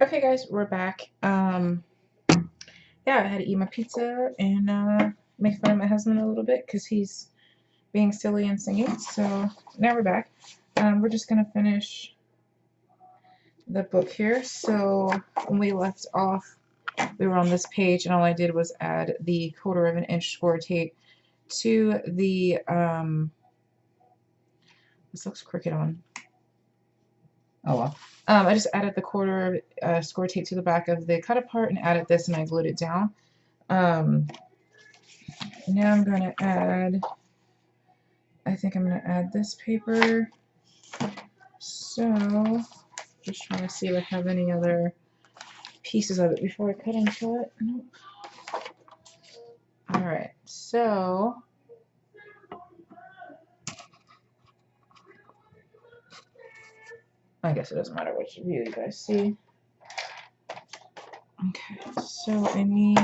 Okay, guys, we're back. Yeah, I had to eat my pizza and make fun of my husband a little bit because he's being silly and singing. So now we're back. We're just gonna finish the book here. So when we left off, we were on this page, and all I did was add the 1/4 of an inch score tape to the this looks crooked on. Oh well. I just added the 1/4 score tape to the back of the cut apart and added this, and I glued it down. Now I'm going to add, I think I'm going to add this paper. So, just trying to see if I have any other pieces of it before I cut into it. Nope. Alright, so I guess it doesn't matter which view you guys see. Okay, so I need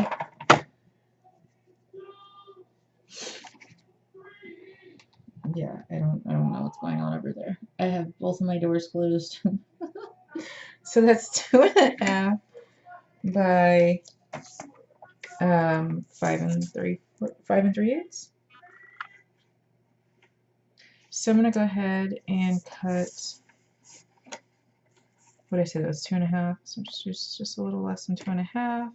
I don't know what's going on over there. I have both of my doors closed. So that's 2.5 by 5 3/8. So I'm gonna go ahead and cut. What did I say? That was 2.5. So just a little less than 2.5.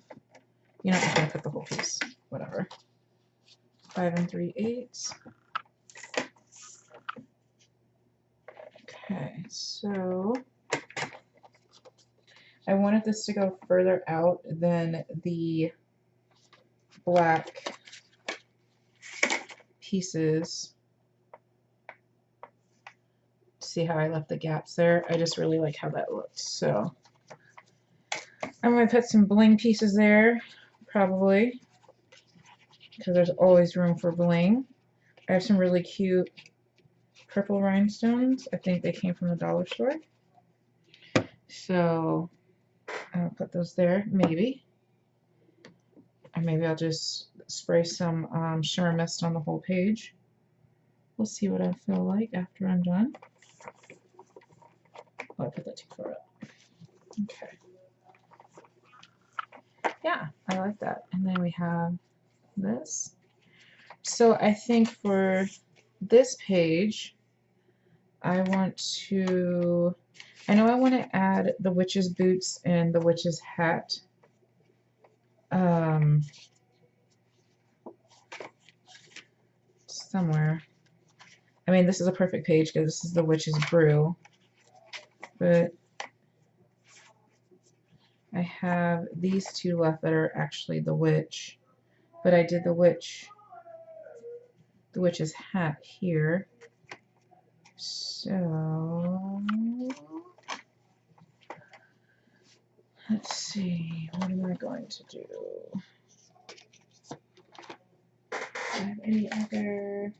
You know, I'm gonna cut the whole piece. Whatever. 5 3/8. Okay, so I wanted this to go further out than the black pieces. See how I left the gaps there? I just really like how that looked. So I'm going to put some bling pieces there, probably, because there's always room for bling. I have some really cute purple rhinestones. I think they came from the dollar store. So I'll put those there, maybe. Or maybe I'll just spray some shimmer mist on the whole page. We'll see what I feel like after I'm done. Oh, I put that too far up. Okay. Yeah, I like that. And then we have this. So I think for this page, I want to add the witch's boots and the witch's hat. Somewhere. I mean, this is a perfect page because this is the witch's brew. But I have these two left that are actually the witch. But I did the witch's hat here. So let's see, what am I going to do? Do I have any other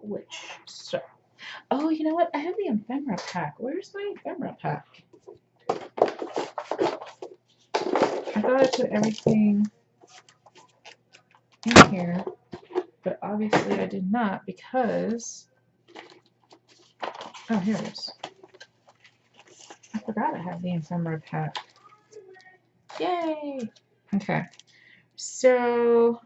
witch stuff? Oh, you know what? I have the ephemera pack. Where's my ephemera pack? I thought I put everything in here, but obviously I did not because, oh, here it is. I forgot I have the ephemera pack. Yay! Okay, so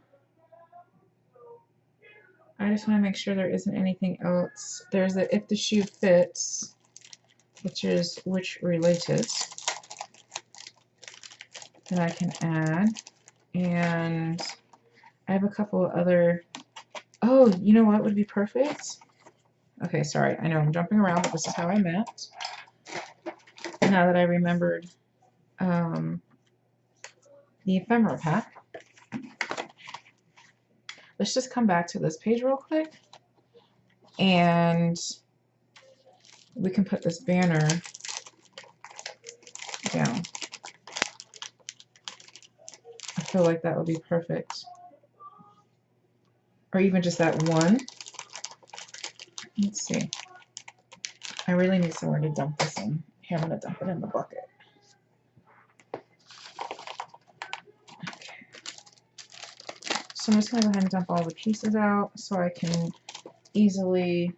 I just want to make sure there isn't anything else. There's a if the shoe fits, which is witch related, that I can add. And I have a couple of other, oh, you know what would be perfect? Okay, sorry, I know I'm jumping around, but this is how I meant. Now that I remembered the ephemera pack, let's just come back to this page real quick, and we can put this banner down. I feel like that would be perfect. Or even just that one. Let's see. I really need somewhere to dump this in. Here, I'm going to dump it in the bucket. Okay. So I'm just going to go ahead and dump all the pieces out so I can easily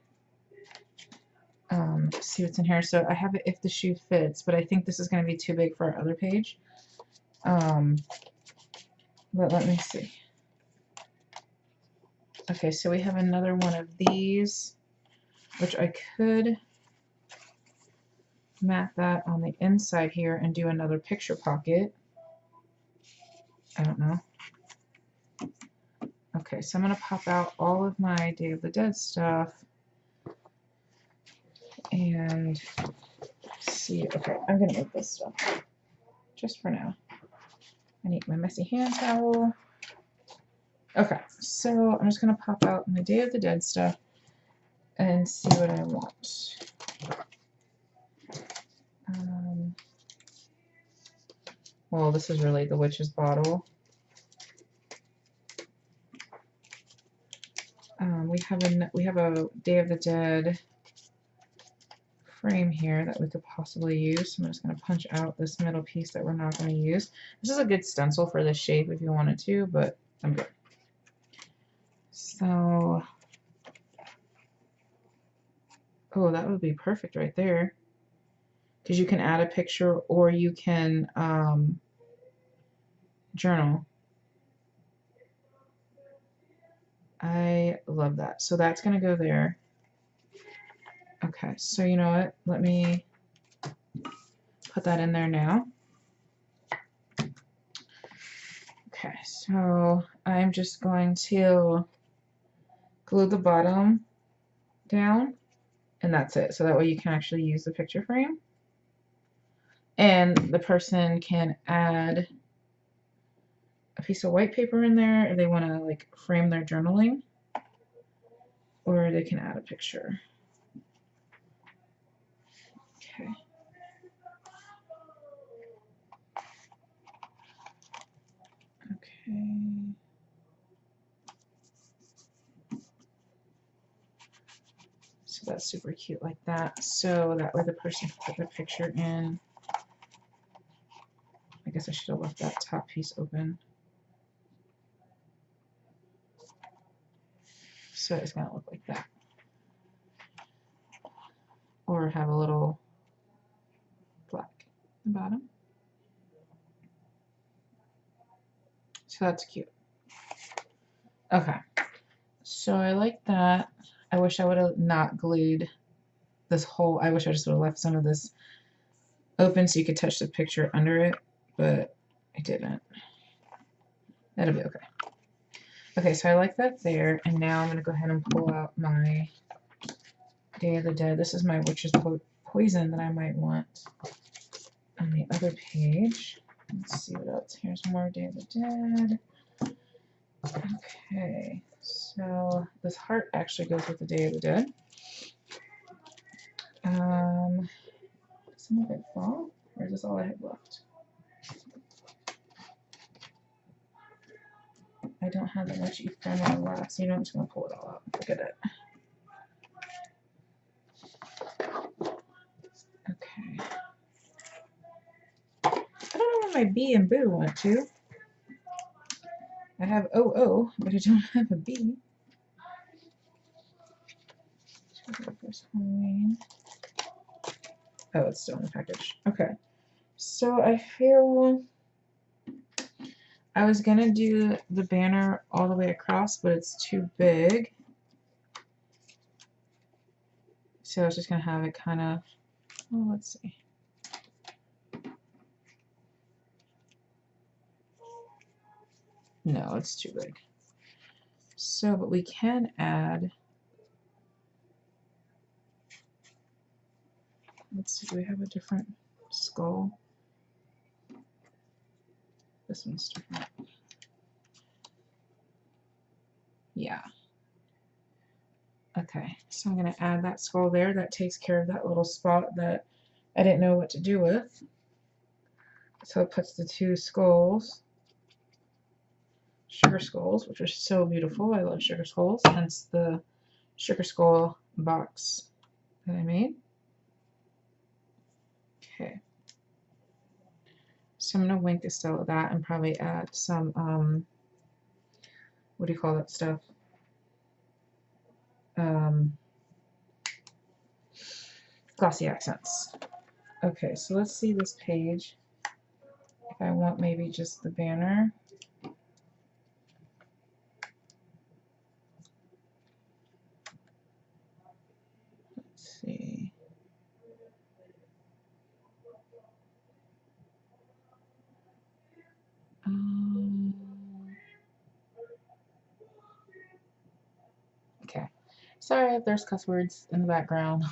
see what's in here. So I have it if the shoe fits, but I think this is going to be too big for our other page. But let me see. Okay, so we have another one of these, which I could mat that on the inside here and do another picture pocket. I don't know. Okay, so I'm going to pop out all of my Day of the Dead stuff and see. Okay, I'm going to move this stuff just for now. I need my messy hand towel. Okay, so I'm just going to pop out my Day of the Dead stuff and see what I want. Well, this is really the witch's bottle. We have a Day of the Dead frame here that we could possibly use. So I'm just going to punch out this middle piece that we're not going to use. This is a good stencil for this shape if you wanted to, but I'm good. So, oh, that would be perfect right there. Because you can add a picture or you can journal. I love that. So that's going to go there. Okay, so you know what? Let me put that in there now. Okay, so I'm just going to glue the bottom down, and that's it. So that way you can actually use the picture frame. And the person can add a piece of white paper in there if they want to like frame their journaling, or they can add a picture. Okay. Okay. So that's super cute like that. So that way the person can put their picture in. I guess I should have left that top piece open. So it's going to look like that. Or have a little black at the bottom. So that's cute. Okay. So I like that. I wish I would have not glued this whole, I wish I just would have left some of this open so you could touch the picture under it, but I didn't. That'll be okay. Okay, so I like that there, and now I'm going to go ahead and pull out my Day of the Dead. This is my witch's poison that I might want on the other page. Let's see what else. Here's more Day of the Dead. Okay, so this heart actually goes with the Day of the Dead. Some of it fall, or is this all I have left? I don't have that much ephemera left, so you know I'm just going to pull it all out. Look at it. Okay. I don't know where my B and Boo went to. I have OO, but I don't have a B. Oh, it's still in the package. Okay. So I feel I was going to do the banner all the way across, but it's too big. So I was just going to have it kind of, well, let's see. No, it's too big. So, but we can add, let's see, do we have a different skull? This one's different. Yeah. Okay, so I'm going to add that skull there. That takes care of that little spot that I didn't know what to do with. So it puts the two skulls, sugar skulls, which are so beautiful. I love sugar skulls, hence the sugar skull box that I made. Okay. So I'm going to wink the style of that and probably add some, what do you call that stuff? glossy accents. Okay, so let's see this page. If I want maybe just the banner. Let's see. Okay. Sorry if there's cuss words in the background.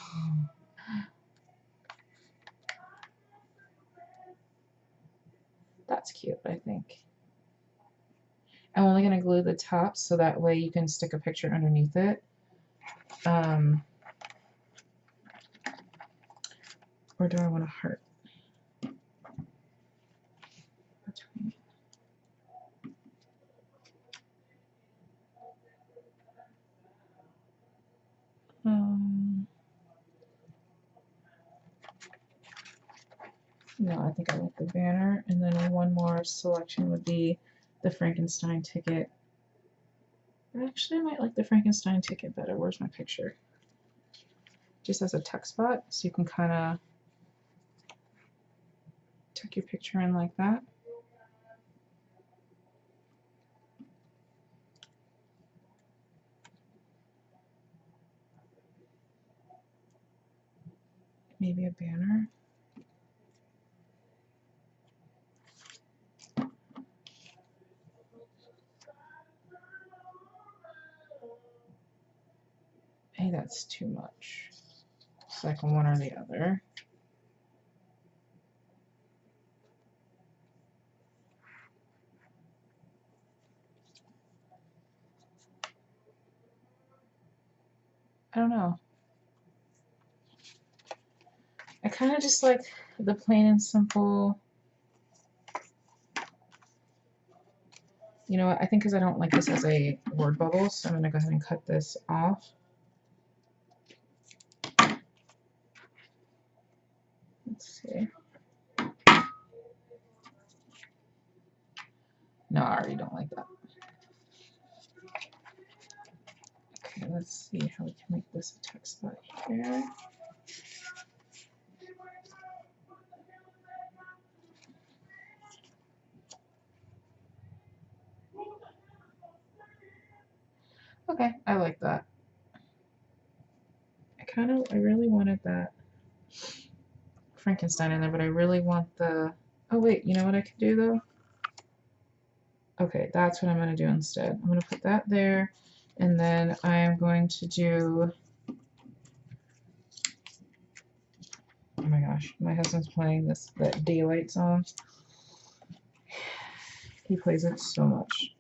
That's cute, I think. I'm only going to glue the top so that way you can stick a picture underneath it. Or do I want a heart? No, I think I like the banner. And then one more selection would be the Frankenstein ticket. Actually, I might like the Frankenstein ticket better. Where's my picture? Just as a tuck spot, so you can kind of tuck your picture in like that. Maybe a banner. Hey, that's too much. It's like one or the other. I don't know. I kind of just like the plain and simple. You know what? I think because I don't like this as a word bubble, so I'm going to go ahead and cut this off. Let's see. No, I already don't like that. Okay, let's see how we can make this a text spot here. Okay, I like that. I really wanted that Frankenstein in there, but I really want the, oh wait, you know what I could do though? Okay, that's what I'm going to do instead. I'm going to put that there, and then I'm going to do, oh my gosh, my husband's playing that Daylight song. He plays it so much.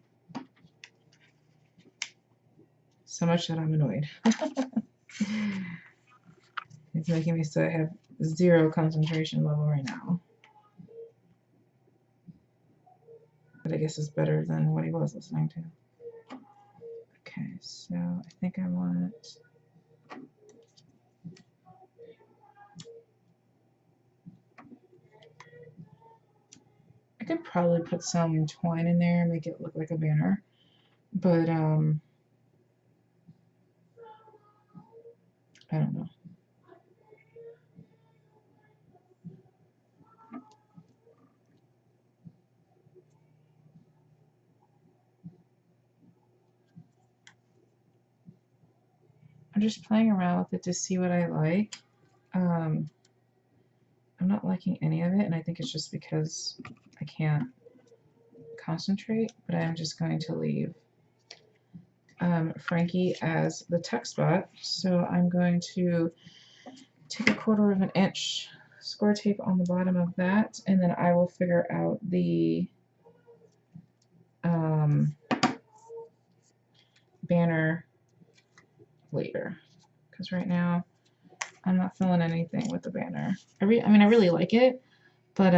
So much that I'm annoyed. It's making me so I have zero concentration level right now. But I guess it's better than what he was listening to. Okay, so I think I want, I could probably put some twine in there and make it look like a banner. But I don't know. I'm just playing around with it to see what I like. I'm not liking any of it, and I think it's just because I can't concentrate, but I'm just going to leave Frankie as the tuck spot. So I'm going to take 1/4 of an inch score tape on the bottom of that, and then I will figure out the banner later, because right now I'm not feeling anything with the banner. I mean, I really like it, but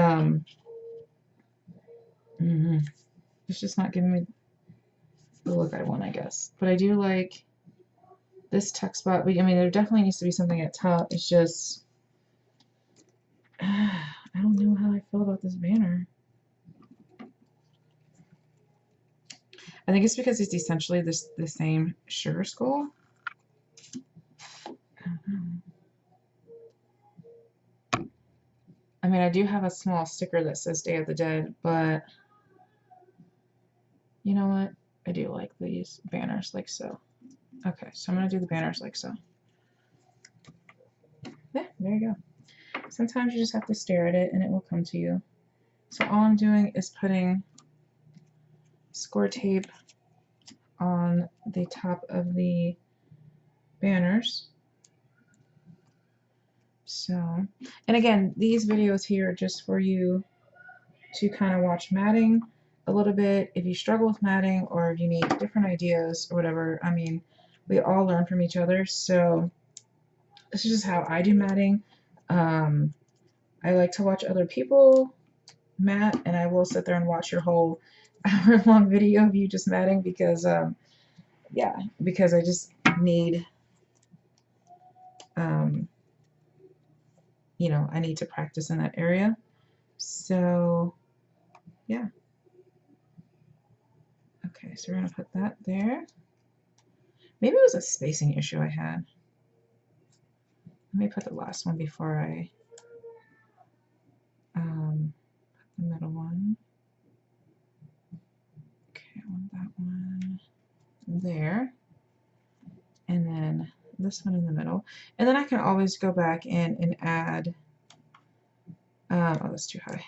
it's just not giving me the look I want, I guess. But I do like this tuck spot. I mean, there definitely needs to be something at top. It's just, I don't know how I feel about this banner. I think it's because it's essentially the same sugar skull. I don't know. I mean, I do have a small sticker that says Day of the Dead, but you know what? I do like these banners like so. Okay, so I'm going to do the banners like so. Yeah, there you go. Sometimes you just have to stare at it and it will come to you. So all I'm doing is putting score tape on the top of the banners. So, and again, these videos here are just for you to kind of watch matting a little bit. If you struggle with matting or if you need different ideas or whatever, I mean, we all learn from each other. So this is just how I do matting. I like to watch other people mat, and I will sit there and watch your whole hour-long video of you just matting because, yeah, because I just need, you know, I need to practice in that area. So, yeah. Okay, so we're going to put that there. Maybe it was a spacing issue I had. Let me put the last one before I put the middle one. Okay, I want that one there. And then this one in the middle. And then I can always go back in and add, oh, that's too high.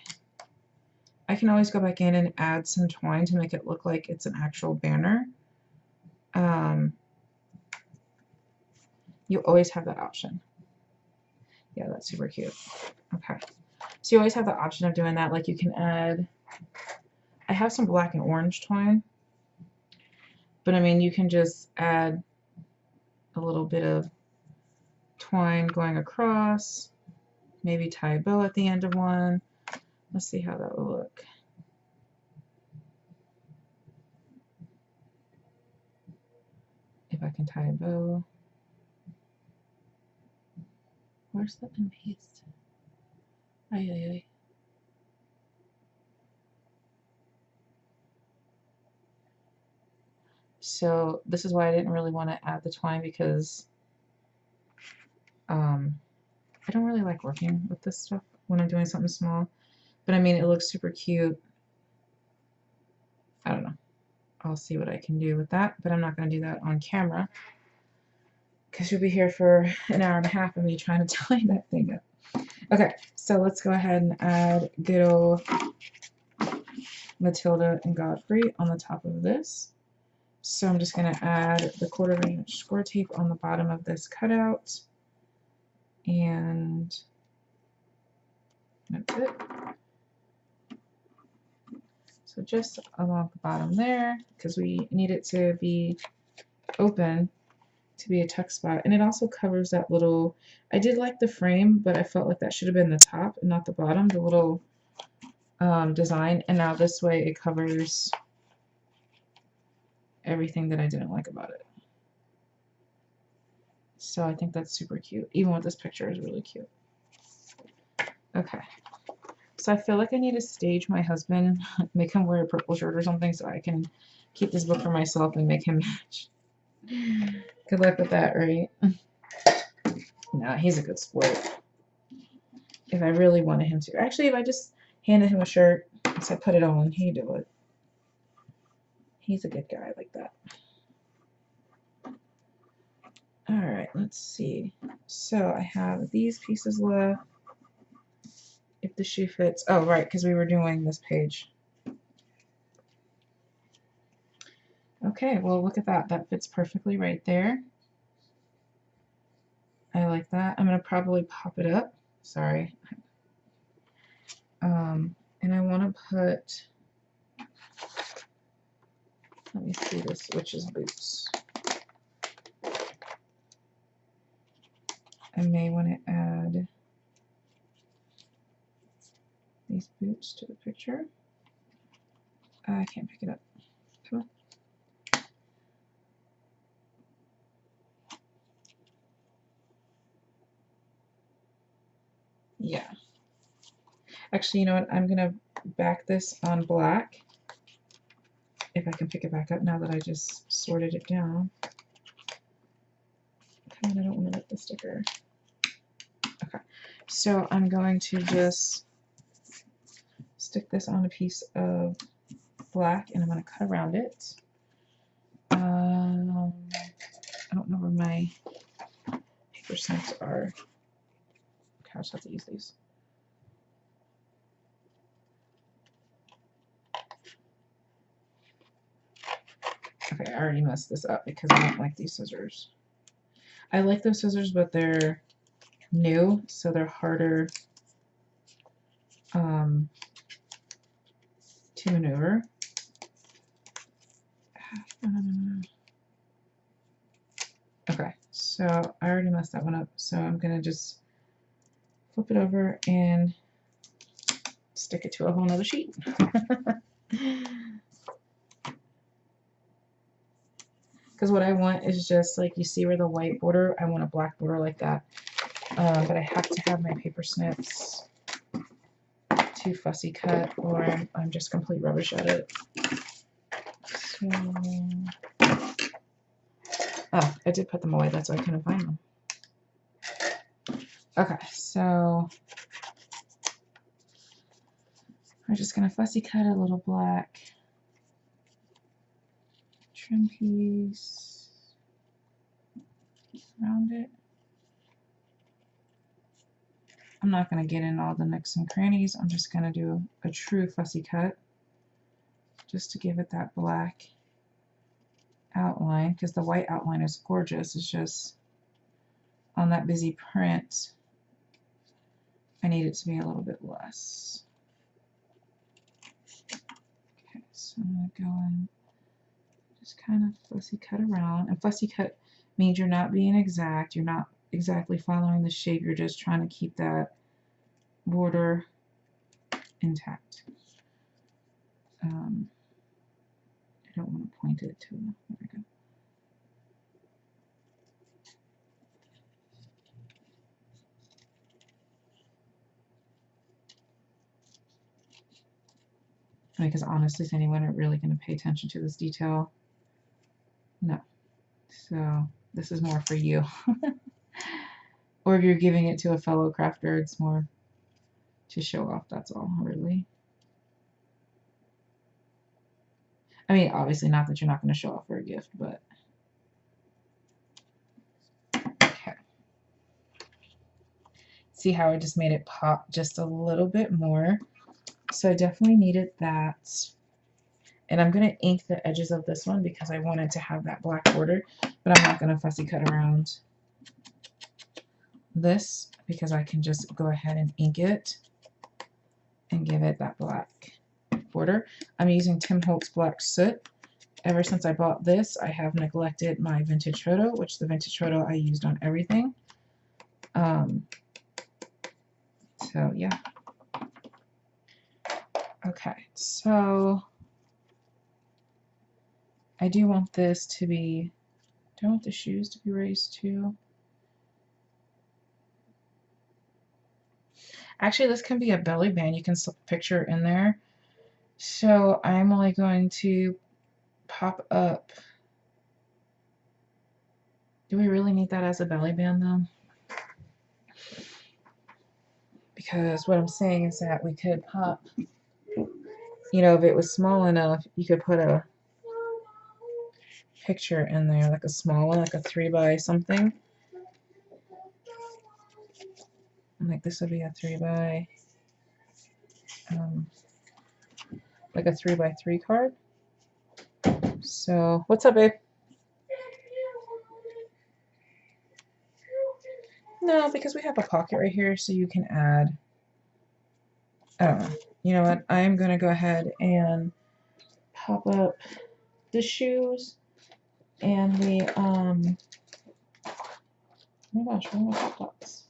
I can always go back in and add some twine to make it look like it's an actual banner. You always have that option. Yeah, that's super cute. Okay. So you always have the option of doing that. Like you can add, I have some black and orange twine, but I mean, you can just add a little bit of twine going across, maybe tie a bow at the end of one. Let's see how that will look. If I can tie a bow. Where's the end piece? Ay, ay, ay. So this is why I didn't really want to add the twine because I don't really like working with this stuff when I'm doing something small. But I mean, it looks super cute. I don't know. I'll see what I can do with that, but I'm not going to do that on camera because you'll be here for an hour and a half of me trying to tie that thing up. Okay, so let's go ahead and add good old Matilda and Godfrey on the top of this. So I'm just going to add the 1/4 inch score tape on the bottom of this cutout. And that's it. So just along the bottom there, because we need it to be open to be a tuck spot. And it also covers that little, I did like the frame, but I felt like that should have been the top and not the bottom, the little design. And now this way it covers everything that I didn't like about it. So I think that's super cute. Even with this picture is really cute. Okay. So I feel like I need to stage my husband, make him wear a purple shirt or something so I can keep this book for myself and make him match. Good luck with that, right? No, he's a good sport. If I really wanted him to. Actually, if I just handed him a shirt and said put it on, he'd do it. He's a good guy like that. Alright, let's see. So I have these pieces left. If the shoe fits. Oh, right, because we were doing this page. Okay, well, look at that. That fits perfectly right there. I like that. I'm going to probably pop it up. Sorry. And I want to put, let me see this witch's boots. I may want to add these boots to the picture. I can't pick it up. Come on. Yeah. Actually, you know what? I'm going to back this on black. If I can pick it back up now that I just sorted it down. Come on, I don't want to rip the sticker. Okay. So I'm going to just stick this on a piece of black and I'm going to cut around it. I don't know where my paper snips are. Okay, I'll just have to use these. Okay, I already messed this up because I don't like these scissors. I like those scissors, but they're new, so they're harder to maneuver. Okay, so I already messed that one up, so I'm gonna just flip it over and stick it to a whole nother sheet. Because what I want is just like, you see where the white border, I want a black border like that. But I have to have my paper snips to fussy cut, or I'm just complete rubbish at it. So, oh, I did put them away, that's why I couldn't find them. Okay, so we're just gonna fussy cut a little black trim piece around it. I'm not going to get in all the nooks and crannies. I'm just going to do a true fussy cut just to give it that black outline, because the white outline is gorgeous. It's just on that busy print, I need it to be a little bit less. Okay, so I'm going to go and just kind of fussy cut around. And fussy cut means you're not being exact. You're not exactly following the shape. You're just trying to keep that border intact. I don't want to point it to, there we go. Because honestly, is anyone really going to pay attention to this detail? No. So this is more for you. Or if you're giving it to a fellow crafter, it's more to show off, that's all, really. I mean, obviously not that you're not going to show off for a gift, but okay. See how I just made it pop just a little bit more? So I definitely needed that. And I'm going to ink the edges of this one because I wanted to have that black border, but I'm not going to fussy cut around this because I can just go ahead and ink it and give it that black border. I'm using Tim Holtz Black Soot. Ever since I bought this, I have neglected my vintage photo, which the vintage photo I used on everything. So yeah. Okay, so I do want this to be, do I want the shoes to be raised too? Actually, this can be a belly band. You can slip a picture in there. So I'm only going to pop up. Do we really need that as a belly band though? Because what I'm saying is that we could pop, you know, if it was small enough, you could put a picture in there, like a small one, like a 3 by something. And like this would be a 3 by, like a 3 by 3 card. So, what's up, babe? No, because we have a pocket right here, so you can add, I don't know. You know what? I'm going to go ahead and pop up the shoes and the, oh my gosh, where are my pop dots?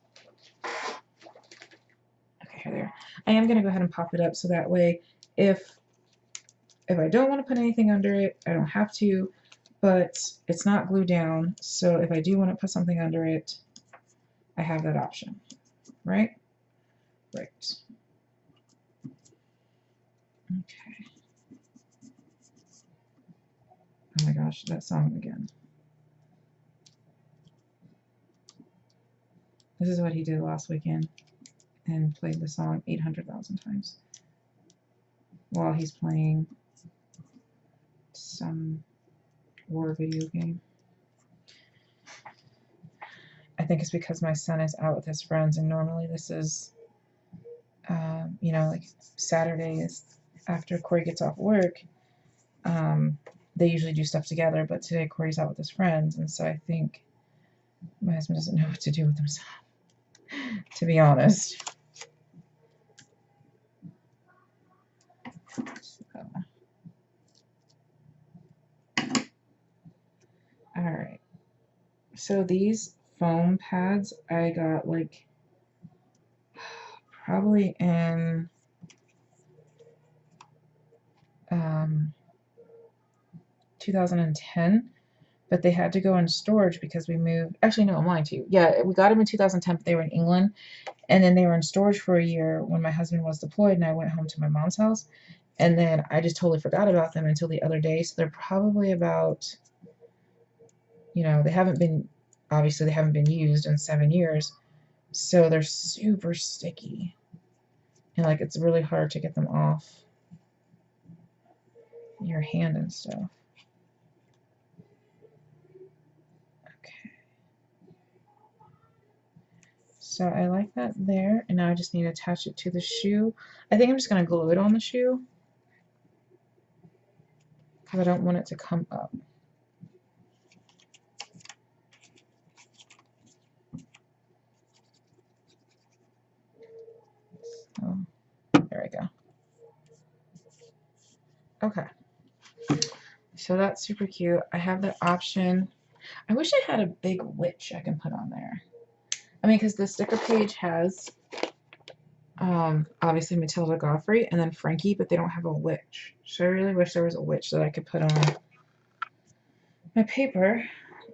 Okay, here they are. I am going to go ahead and pop it up so that way if I don't want to put anything under it, I don't have to, but it's not glued down, so if I do want to put something under it, I have that option, right? Right. Okay. Oh my gosh, that song again. This is what he did last weekend and played the song 800,000 times. while he's playing some war video game. I think it's because my son is out with his friends, and normally this is, you know, like Saturdays after Corey gets off work, they usually do stuff together, but today Corey's out with his friends, and so I think my husband doesn't know what to do with himself, to be honest. So. Alright, so these foam pads I got like probably in 2010, but they had to go in storage because we moved. Actually, no, I'm lying to you. Yeah, we got them in 2010, but they were in England, and then they were in storage for a year when my husband was deployed, and I went home to my mom's house, and then I just totally forgot about them until the other day. So they're probably about, you know, they haven't been, obviously they haven't been used in 7 years, so they're super sticky, and like it's really hard to get them off your hand and stuff. Okay. So I like that there, and now I just need to attach it to the shoe. I think I'm just going to glue it on the shoe because I don't want it to come up. So, there we go. Okay. So that's super cute. I have the option. I wish I had a big witch I can put on there. I mean, because the sticker page has obviously Matilda Goffrey and then Frankie, but they don't have a witch. So I really wish there was a witch that I could put on my paper,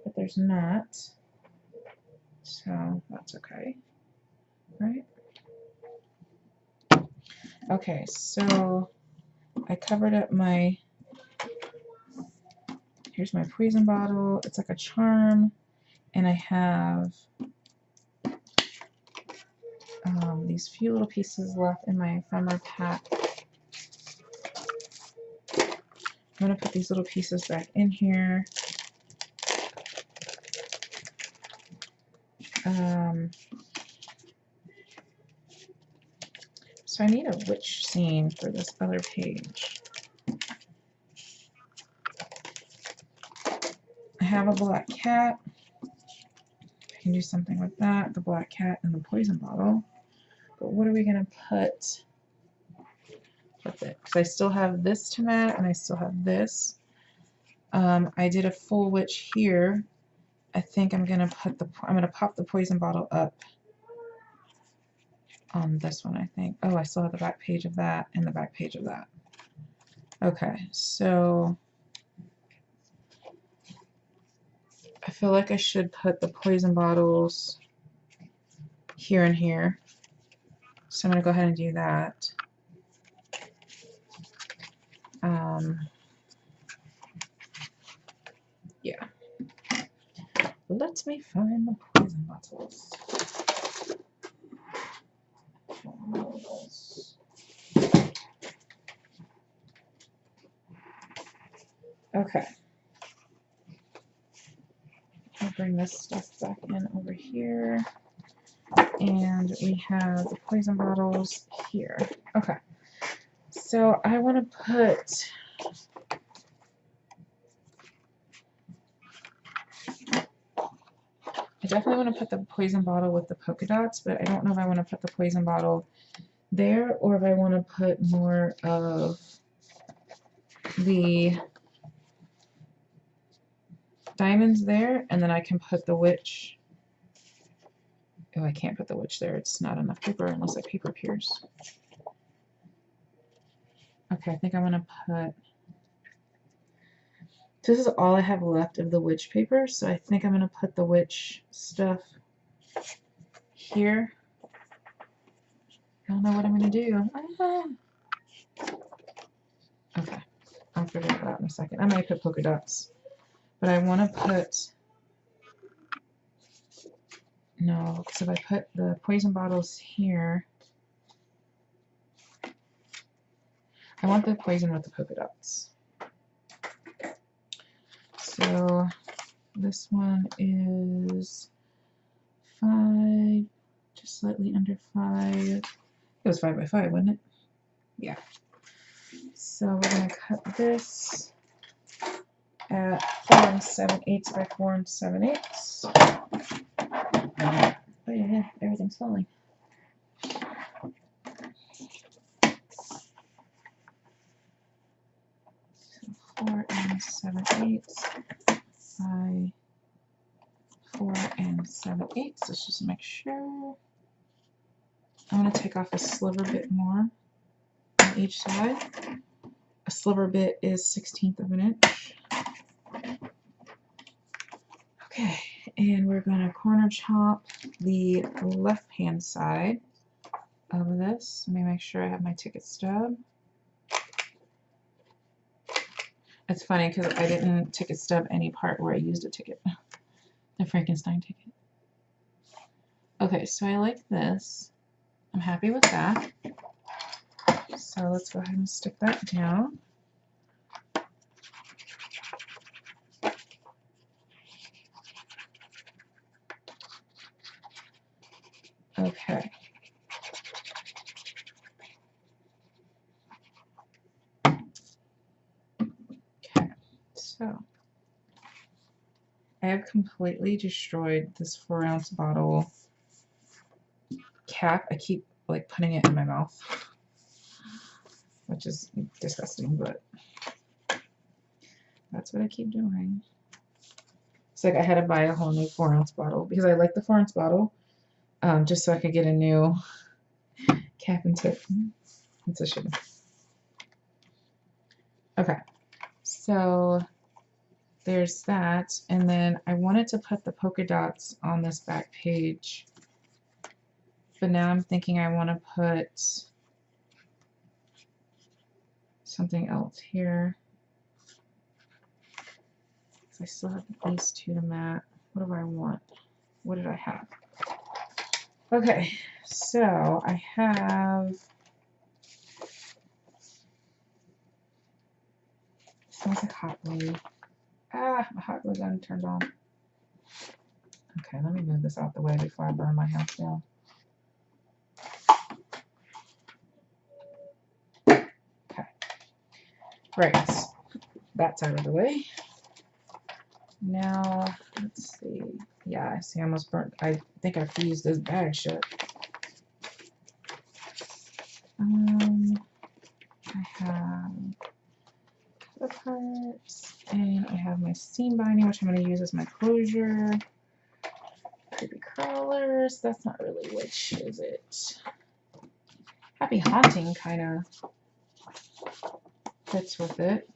but there's not. So that's okay, right? Okay, so I covered up my, here's my poison bottle. It's like a charm, and I have these few little pieces left in my ephemera pack. I'm going to put these little pieces back in here. So I need a witch scene for this other page. I have a black cat. I can do something with that, the black cat and the poison bottle. But what are we going to put with it? Because I still have this to mat, and I still have this. I did a full witch here. I think I'm going to put the, I'm going to pop the poison bottle up on this one, I think. Oh, I still have the back page of that and the back page of that. Okay, so I feel like I should put the poison bottles here and here. So I'm going to go ahead and do that. Yeah. Let me find the poison bottles. Okay. I'll bring this stuff back in over here. And we have the poison bottles here. Okay. So I want to put, I definitely want to put the poison bottle with the polka dots, but I don't know if I want to put the poison bottle there or if I want to put more of the diamonds there, and then I can put the witch. Oh, I can't put the witch there. It's not enough paper unless I paper pierce. Okay, I think I'm going to put, this is all I have left of the witch paper, so I think I'm going to put the witch stuff here. I don't know what I'm going to do. Okay, I'll figure that out in a second. I might put polka dots, but I want to put, no, because if I put the poison bottles here, I want the poison with the polka dots. So this one is 5, just slightly under 5. It was 5 by 5, wasn't it? Yeah. So we're going to cut this at 4 7/8 by 4 7/8. Oh yeah, everything's falling. So 4 7/8 by 4 7/8. Let's just make sure. I'm going to take off a sliver bit more on each side. A sliver bit is 1/16 of an inch. Okay, and we're going to corner chop the left hand side of this. Let me make sure I have my ticket stub. It's funny because I didn't ticket stub any part where I used a ticket. The Frankenstein ticket. Okay, so I like this. I'm happy with that. So let's go ahead and stick that down. Okay. Okay, so I have completely destroyed this 4-ounce bottle cap. I keep like putting it in my mouth, which is disgusting, but that's what I keep doing. It's like I had to buy a whole new 4-ounce bottle because I like the 4-ounce bottle, just so I could get a new cap and tip. It's a shame. Okay, so there's that, and then I wanted to put the polka dots on this back page, but now I'm thinking I want to put something else here. I still have these two to mat. What do I want? What did I have? Okay, so I have, smells like hot glue. Ah, my hot glue gun turned on. Okay, let me move this out the way before I burn my house down. Okay, right, that's out of the way. Now, let's see. Yeah, I see I almost burnt. I think I fused this bag shut. I have the parts, and I have my seam binding, which I'm going to use as my closure. Creepy crawlers. That's not really which, is it? Happy Haunting kind of fits with it.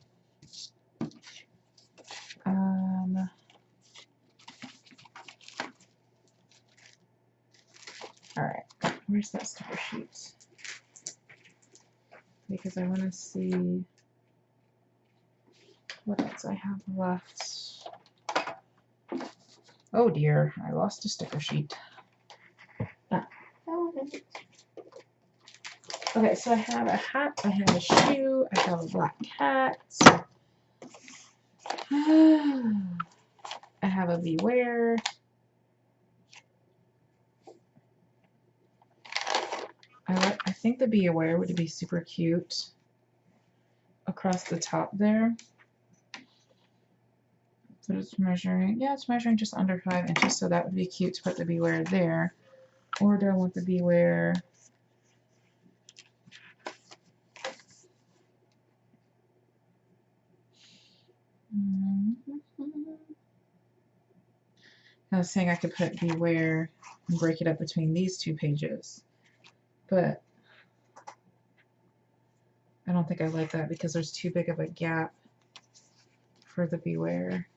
Alright, where's that sticker sheet? Because I want to see what else I have left. Oh dear, I lost a sticker sheet. Ah. Okay, so I have a hat, I have a shoe, I have a black cat. I have a beware. I think the beware would be super cute across the top there. But it's measuring, yeah, it's measuring just under 5 inches, so that would be cute to put the beware there. Or do I want the beware? I was saying I could put beware and break it up between these two pages, but I don't think I like that because there's too big of a gap for the beware.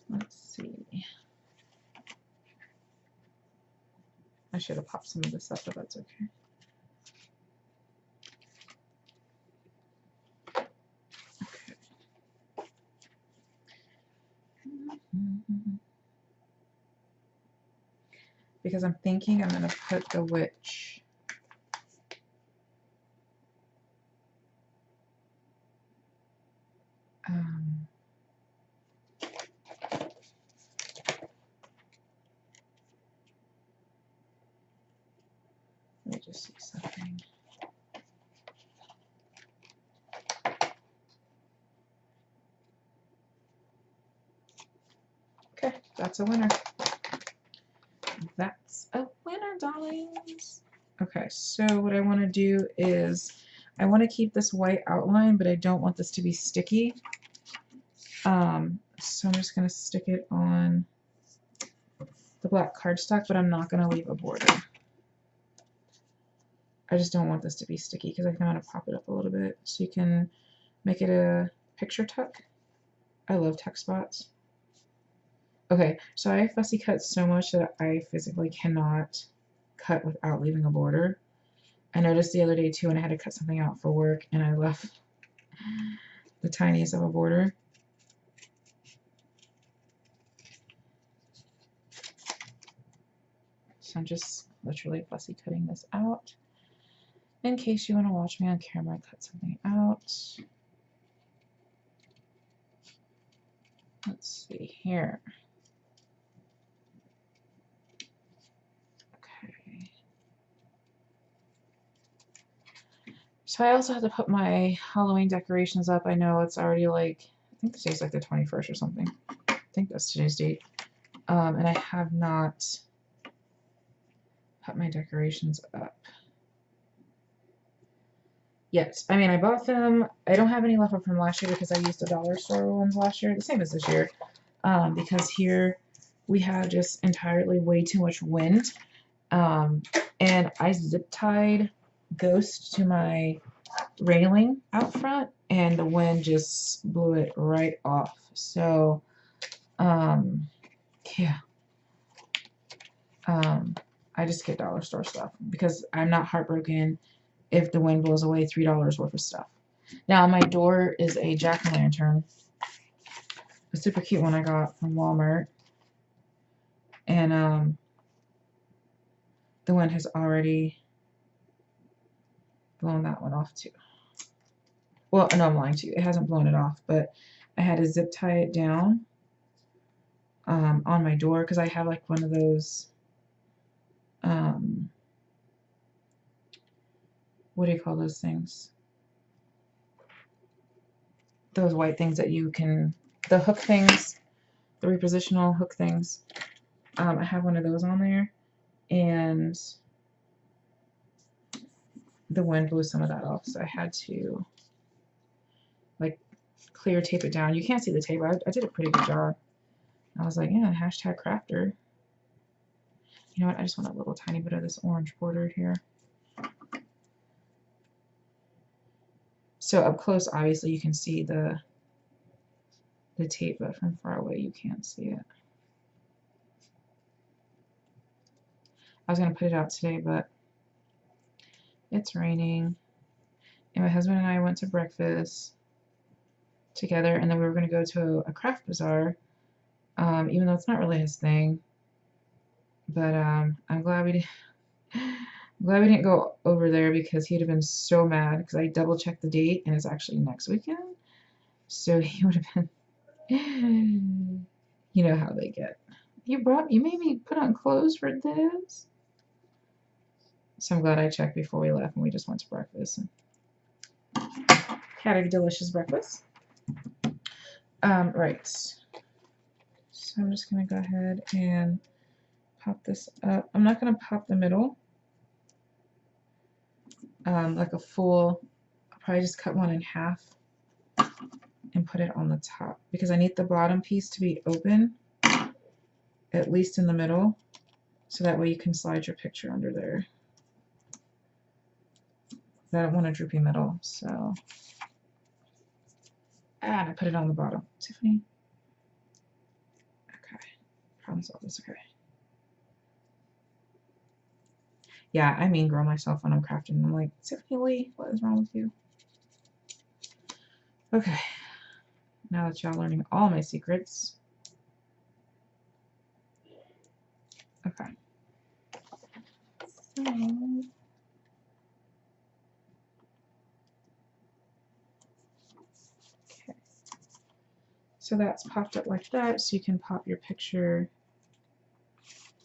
Let's see. I should have popped some of this up, but that's okay. because I'm thinking I'm going to put the witch let me just see something. Okay, that's a winner. That's a winner, darlings. Okay, so what I want to do is I want to keep this white outline, but I don't want this to be sticky. So I'm just going to stick it on the black cardstock, but I'm not going to leave a border. I just don't want this to be sticky because I kind of pop it up a little bit so you can make it a picture tuck. I love tuck spots. Okay, so I fussy cut so much that I physically cannot cut without leaving a border. I noticed the other day too when I had to cut something out for work and I left the tiniest of a border. So I'm just literally fussy cutting this out in case you want to watch me on camera cut something out. Let's see here. Okay. So I also have to put my Halloween decorations up. I know it's already like, I think today's like the 21st or something. I think that's today's date. And I have not put my decorations up yet. I mean, I bought them. I don't have any left from last year because I used the dollar store ones last year, the same as this year. Because here we have just entirely way too much wind. And I zip tied Ghost to my railing out front and the wind just blew it right off. So, yeah. I just get dollar store stuff because I'm not heartbroken if the wind blows away $3 worth of stuff. Now, my door is a jack-o'-lantern, a super cute one I got from Walmart, and the wind has already blown that one off too. Well, no, I'm lying to you. It hasn't blown it off, but I had to zip tie it down on my door because I have like one of those, what do you call those things? Those white things that you can, the hook things, the repositional hook things. I have one of those on there, and the wind blew some of that off, so I had to like clear tape it down. You can't see the tape. I did a pretty good job. I was like, yeah, hashtag crafter. You know what? I just want a little tiny bit of this orange border here. So up close, obviously, you can see the tape, but from far away, you can't see it. I was going to put it out today, but it's raining. And my husband and I went to breakfast together, and then we were going to go to a craft bazaar, even though it's not really his thing. But I'm glad we didn't go over there because he'd have been so mad because I double checked the date and it's actually next weekend. So he would have been, you know how they get. You made me put on clothes for this. So I'm glad I checked before we left and we just went to breakfast and had a delicious breakfast. Right. So I'm just gonna go ahead and pop this up. I'm not gonna pop the middle. Like a full, I'll probably just cut one in half and put it on the top because I need the bottom piece to be open, at least in the middle, so that way you can slide your picture under there. I don't want a droopy middle, so. And I put it on the bottom. Tiffany? Okay. Problem solved. This okay. Yeah, I mean girl myself when I'm crafting. I'm like, Tiffany Lee, what is wrong with you? Okay. Now that y'all learning all my secrets. Okay. So that's popped up like that, so you can pop your picture.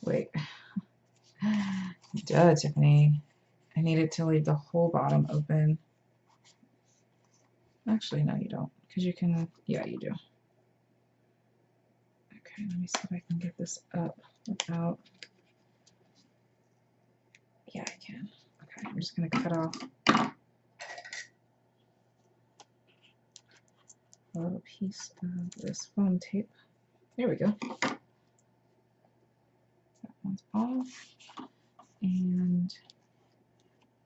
Wait. Duh, Tiffany. I needed to leave the whole bottom open. Actually, no, you don't. Because you can, yeah, you do. Okay, let me see if I can get this up without. Yeah, I can. Okay, I'm just going to cut off a little piece of this foam tape. There we go. That one's off. And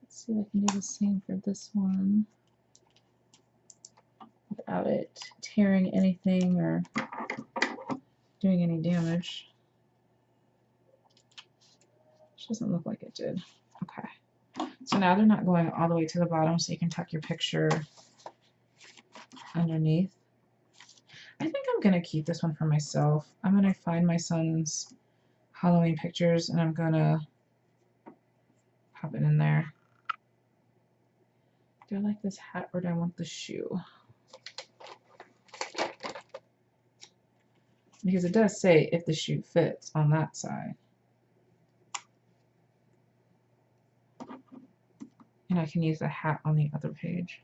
let's see if I can do the same for this one without it tearing anything or doing any damage. Which doesn't look like it did. Okay. So now they're not going all the way to the bottom, so you can tuck your picture underneath. I think I'm going to keep this one for myself. I'm going to find my son's Halloween pictures and I'm going to pop it in there. Do I like this hat or do I want the shoe? Because it does say if the shoe fits on that side. And I can use the hat on the other page.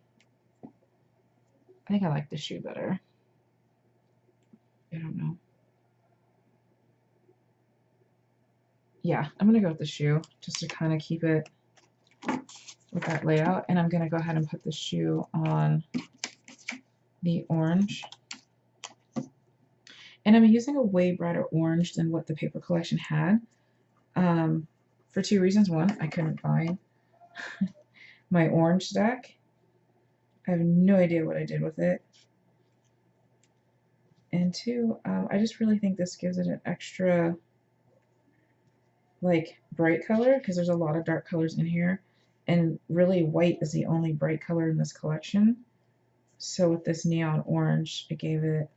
I think I like the shoe better. I don't know. Yeah, I'm going to go with the shoe just to kind of keep it with that layout. And I'm going to go ahead and put the shoe on the orange. And I'm using a way brighter orange than what the paper collection had for two reasons. One, I couldn't find my orange stack. I have no idea what I did with it. And two, I just really think this gives it an extra like bright color because there's a lot of dark colors in here. And really white is the only bright color in this collection. So with this neon orange, it gave it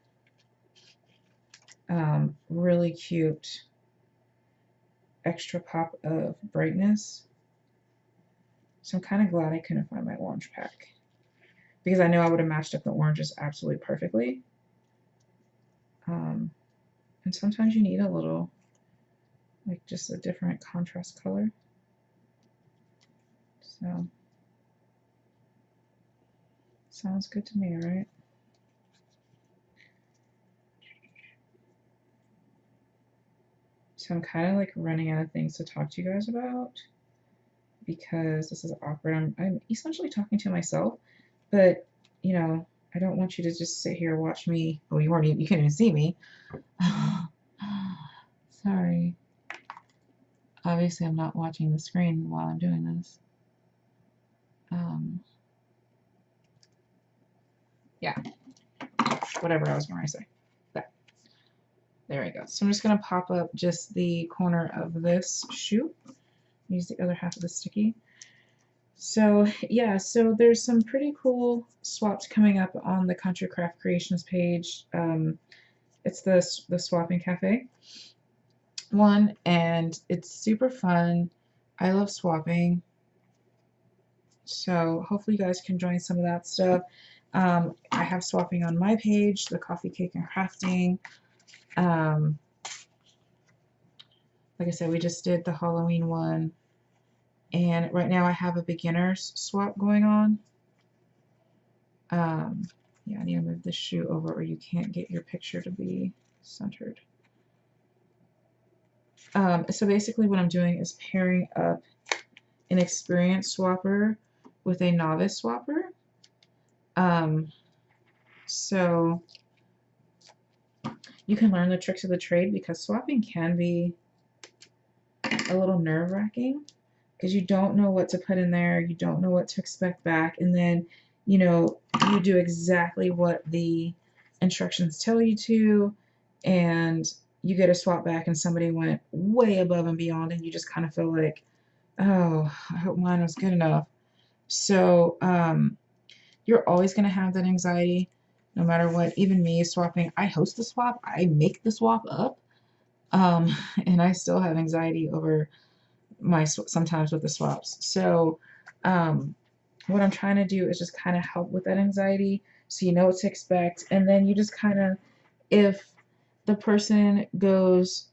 really cute extra pop of brightness. So I'm kind of glad I couldn't find my orange pack because I know I would have matched up the oranges absolutely perfectly. And sometimes you need a little, like just a different contrast color. So, sounds good to me, right? So I'm kind of like running out of things to talk to you guys about because this is awkward. I'm essentially talking to myself, but you know, I don't want you to just sit here and watch me. Oh, you couldn't even see me. Sorry. Obviously, I'm not watching the screen while I'm doing this. Yeah. Whatever I was going to say. There we go. So I'm just going to pop up just the corner of this shoe. Use the other half of the sticky. So yeah, so there's some pretty cool swaps coming up on the Country Craft Creations page. It's the Swapping Cafe one, and it's super fun. I love swapping. So hopefully you guys can join some of that stuff. I have swapping on my page, the Coffee, Cake, and Crafting. Like I said, we just did the Halloween one. And right now I have a beginner's swap going on. Yeah, I need to move this shoe over or you can't get your picture to be centered. So basically what I'm doing is pairing up an experienced swapper with a novice swapper. So you can learn the tricks of the trade because swapping can be a little nerve-wracking because you don't know what to put in there, you don't know what to expect back, and then you know you do exactly what the instructions tell you to, and you get a swap back and somebody went way above and beyond and you just kind of feel like, oh, I hope mine was good enough. So you're always going to have that anxiety no matter what. Even me swapping, I host the swap, I make the swap up, and I still have anxiety over sometimes with the swaps. So what I'm trying to do is just kind of help with that anxiety, so you know what to expect, and then you just kind of, if the person goes,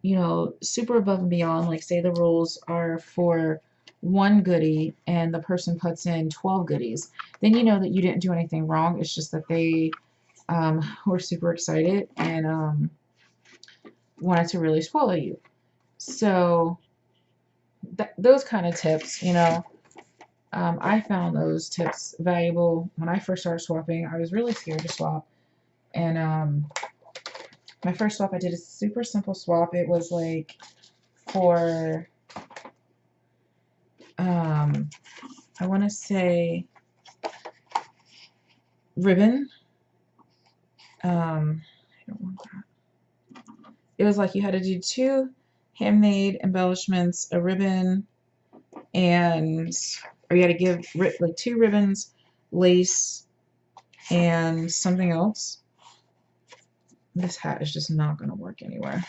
you know, super above and beyond, like say the rules are for one goodie and the person puts in 12 goodies, then you know that you didn't do anything wrong. It's just that they were super excited and wanted to really spoil you. So those kind of tips, you know, I found those tips valuable when I first started swapping. I was really scared to swap, and my first swap I did a super simple swap. It was like for I want to say ribbon. I don't want that. It was like you had to do 2 handmade embellishments, a ribbon, and or you had to give like 2 ribbons, lace, and something else. This hat is just not going to work anywhere.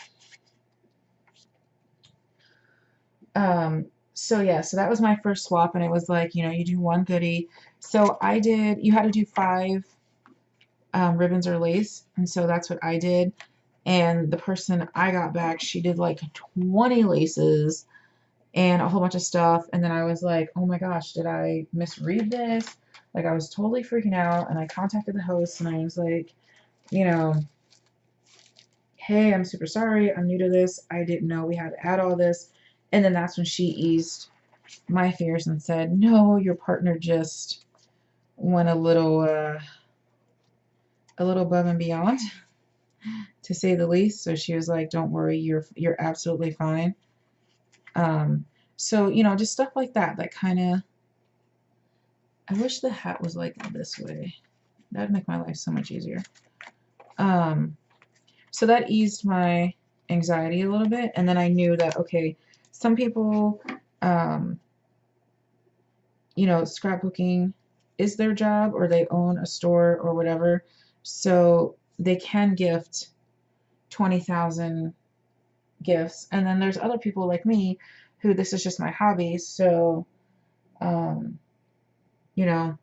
So yeah, so that was my first swap, and it was like, you know, you do 1 goodie. So I did, you had to do 5 ribbons or lace, and so that's what I did. And the person I got back, she did like 20 laces and a whole bunch of stuff, and then I was like, oh my gosh, did I misread this? Like, I was totally freaking out, and I contacted the host, and I was like, you know, hey, I'm super sorry, I'm new to this, I didn't know we had to add all this. And then that's when she eased my fears and said, no, your partner just went a little above and beyond, to say the least. So she was like, don't worry, you're absolutely fine. So, you know, just stuff like that, that kind of, I wish the hat was like this way. That'd make my life so much easier. So that eased my anxiety a little bit, and then I knew that, okay, some people, you know, scrapbooking is their job, or they own a store or whatever, so they can gift 20,000 gifts. And then there's other people like me who this is just my hobby, so you know,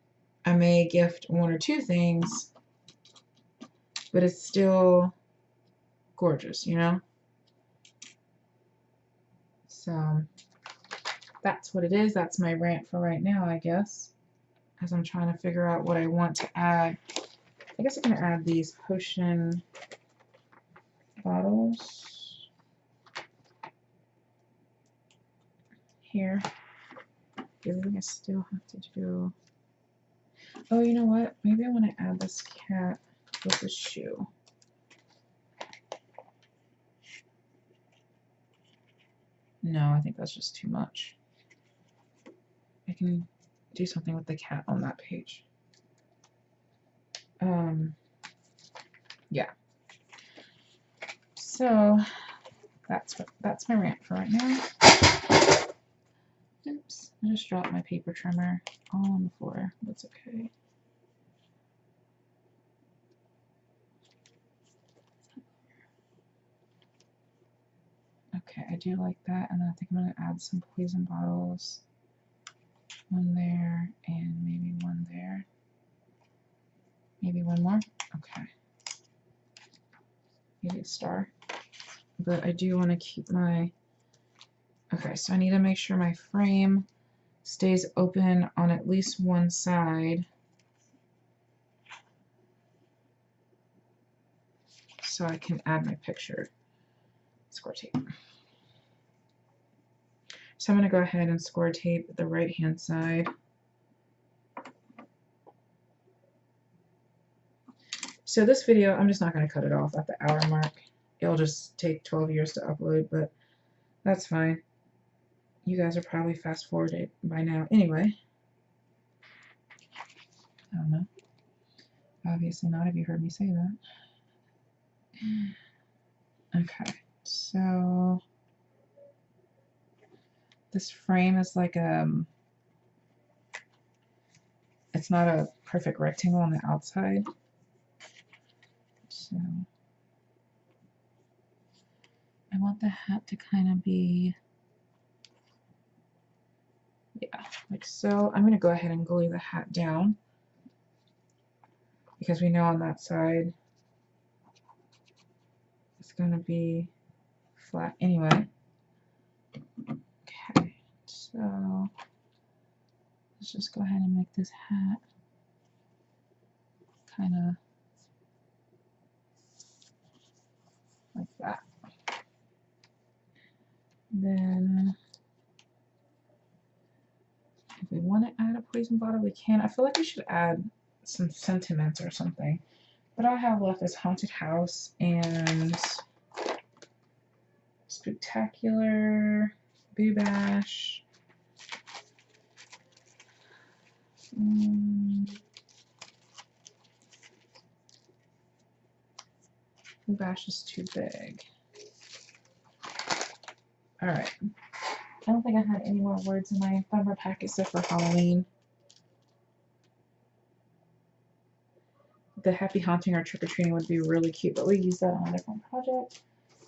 I may gift 1 or 2 things, but it's still gorgeous, you know. So that's what it is. That's my rant for right now, I guess, as I'm trying to figure out what I want to add. I guess I'm going to add these potion bottles here. I think I still have to do, oh, you know what? Maybe I want to add this cat with the shoe. No, I think that's just too much. I can do something with the cat on that page. Yeah. So that's my rant for right now. Oops, I just dropped my paper trimmer all on the floor. That's okay. Okay, I do like that, and then I think I'm going to add some poison bottles. 1 there, and maybe 1 there. Maybe 1 more? Okay. Maybe a star. But I do want to keep my... Okay, so I need to make sure my frame stays open on at least 1 side, so I can add my picture. Score tape. So I'm going to go ahead and score tape the right hand side. So this video, I'm just not going to cut it off at the hour mark. It'll just take 12 years to upload, but that's fine. You guys are probably fast forwarded by now anyway. I don't know. Obviously not, if you heard me say that. Okay, so this frame is like it's not a perfect rectangle on the outside. So I want the hat to kind of be Yeah, like so. I'm going to go ahead and glue the hat down because we know on that side it's going to be flat anyway. Okay, so let's just go ahead and make this hat kind of like that. Then if we want to add a poison bottle, we can. I feel like we should add some sentiments or something. What I have left is Haunted House and Spectacular, Boo Bash. Boo Bash is too big. Alright. I don't think I had any more words in my bumper pack except for Halloween. The Happy Haunting or Trick or Treating would be really cute, but we use that on a different project.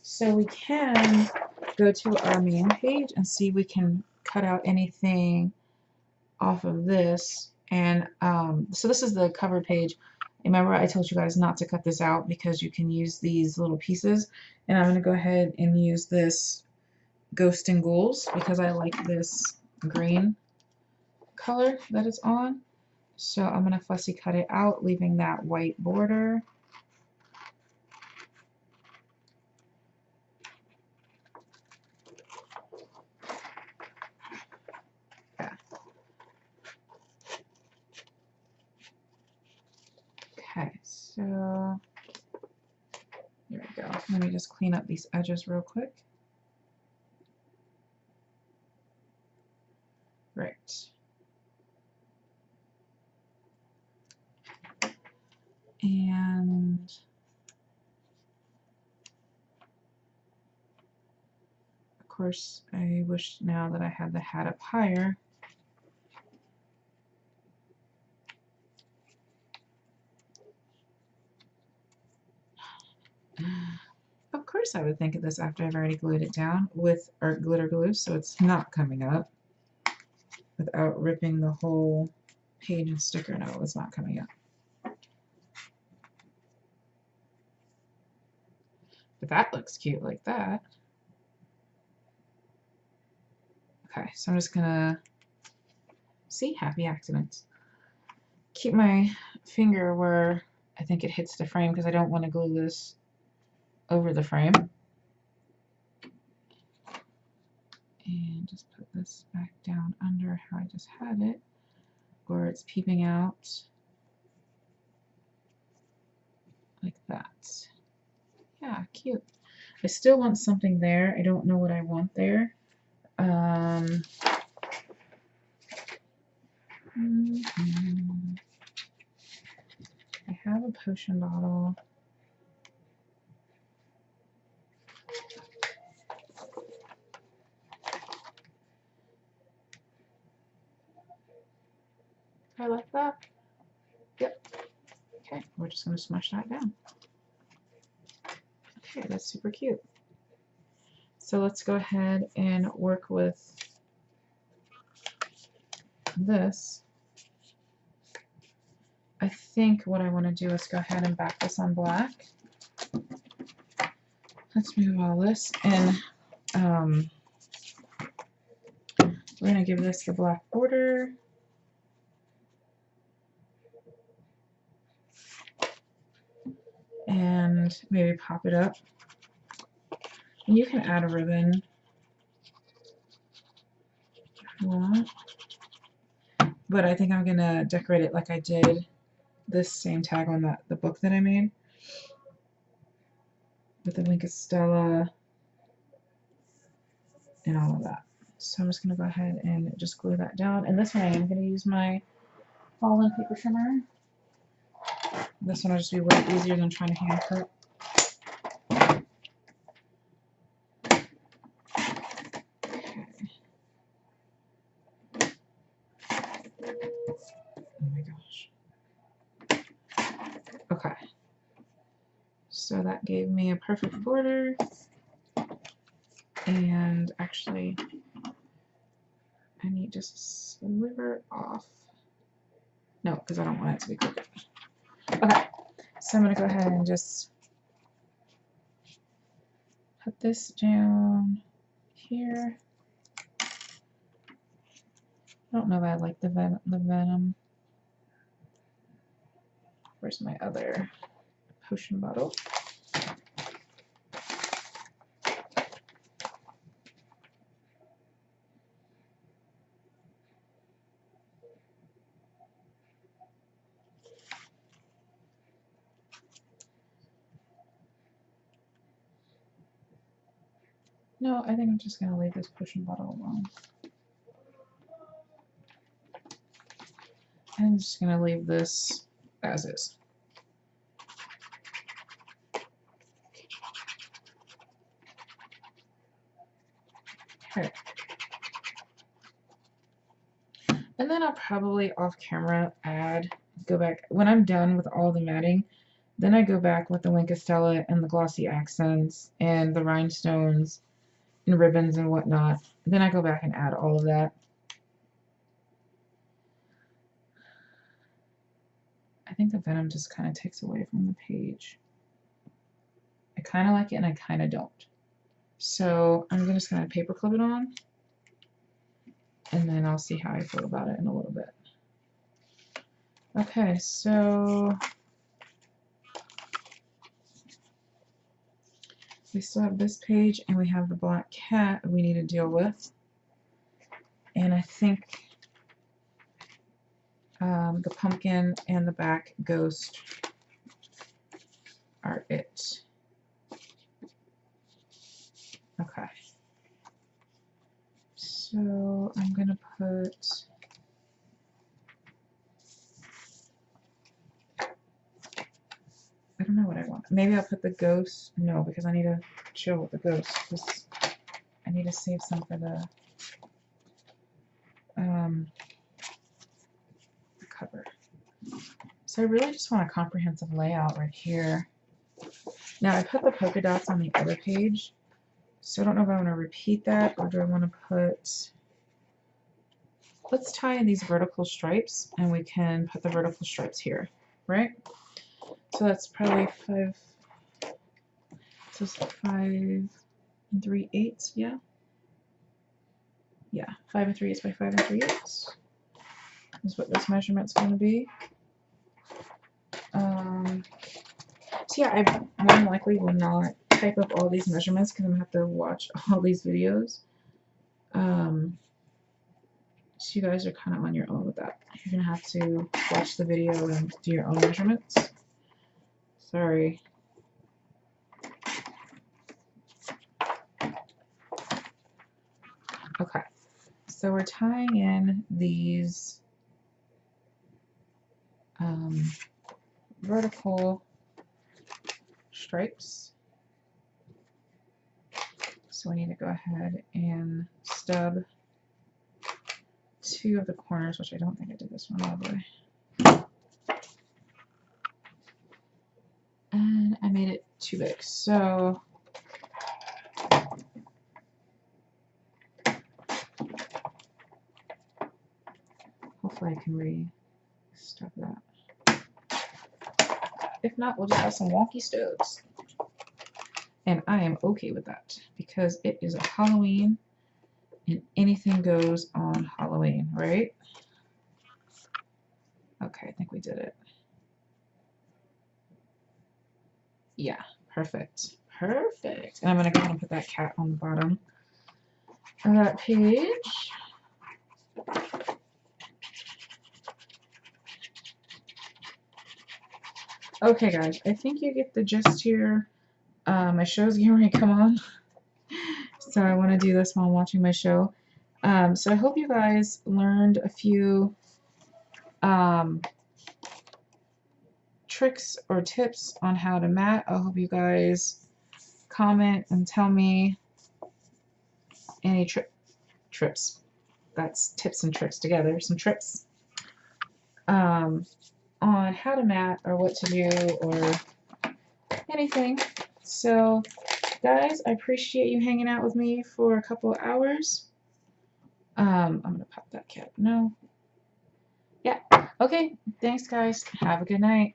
So we can go to our main page and see if we can cut out anything off of this. And so this is the cover page. Remember, I told you guys not to cut this out because you can use these little pieces. And I'm going to go ahead and use this Ghost and Ghouls because I like this green color that it's on. So I'm going to fussy cut it out, leaving that white border. Yeah. Okay, so here we go. Let me just clean up these edges real quick. Right. And of course, I wish now that I had the hat up higher. Of course I would think of this after I've already glued it down with art glitter glue, so it's not coming up without ripping the whole page and sticker. No, it's not coming up. But that looks cute like that. Okay, so I'm just gonna see happy accidents. Keep my finger where I think it hits the frame because I don't want to glue this over the frame. And just put this back down under how I just had it, where it's peeping out like that. Yeah, cute. I still want something there. I don't know what I want there. I have a potion bottle. I like that. Yep. Okay, we're just going to smush that down. Okay, that's super cute. So let's go ahead and work with this. I think what I want to do is go ahead and back this on black. Let's move all this, and we're going to give this the black border. And maybe pop it up. And you can add a ribbon if you want. But I think I'm going to decorate it like I did this same tag on the book that I made. With the Link of Stella and all of that. So I'm just going to go ahead and just glue that down. And this one I am going to use my Fallen paper trimmer. This one will just be way easier than trying to hand cut. Oh my gosh. Okay. So that gave me a perfect border. And actually, I need me just a sliver off. No, because I don't want it to be crooked. Okay, so I'm going to go ahead and just put this down here. I don't know if I like the venom. Where's my other potion bottle? No, I think I'm just going to leave this potion bottle alone. I'm just going to leave this as is. Okay. And then I'll probably off camera go back, when I'm done with all the matting, then I go back with the Wink of Stella and the glossy accents and the rhinestones and ribbons and whatnot. Then I go back and add all of that. I think the venom just kind of takes away from the page. I kind of like it and I kind of don't. So I'm just going to paper clip it on, and then I'll see how I feel about it in a little bit. Okay, so we still have this page, and we have the black cat we need to deal with. And I think the pumpkin and the back ghost are it. Okay. So I'm going to put... I don't know what I want. Maybe I'll put the ghost. No, because I need to chill with the ghost. Because I need to save some for the cover. So I really just want a comprehensive layout right here. Now I put the polka dots on the other page, so I don't know if I want to repeat that or do I want to put... Let's tie in these vertical stripes and we can put the vertical stripes here, right? So that's probably 5, so it's 5 3/8, yeah? Yeah, 5 3/8 by 5 3/8 is what this measurement's going to be. So yeah, I more than likely will not type up all these measurements because I'm going to have to watch all these videos. So you guys are kind of on your own with that. You're going to have to watch the video and do your own measurements. Sorry. Okay, so we're tying in these vertical stripes. So we need to go ahead and stub 2 of the corners, which I don't think I did this one all the way. And I made it too big, so hopefully I can re-stub that. If not, we'll just have some wonky stubs. And I am okay with that because it is a Halloween and anything goes on Halloween, right? Okay, I think we did it. Yeah, perfect. Perfect. And I'm going to go ahead and put that cat on the bottom of that page. Okay, guys, I think you get the gist here. My show's getting ready to come on, so I want to do this while I'm watching my show. So I hope you guys learned a few tricks or tips on how to mat. I hope you guys comment and tell me any trips. That's tips and tricks together. Some trips on how to mat or what to do or anything. So guys, I appreciate you hanging out with me for a couple of hours. I'm gonna pop that cap. No. Yeah. Okay. Thanks, guys. Have a good night.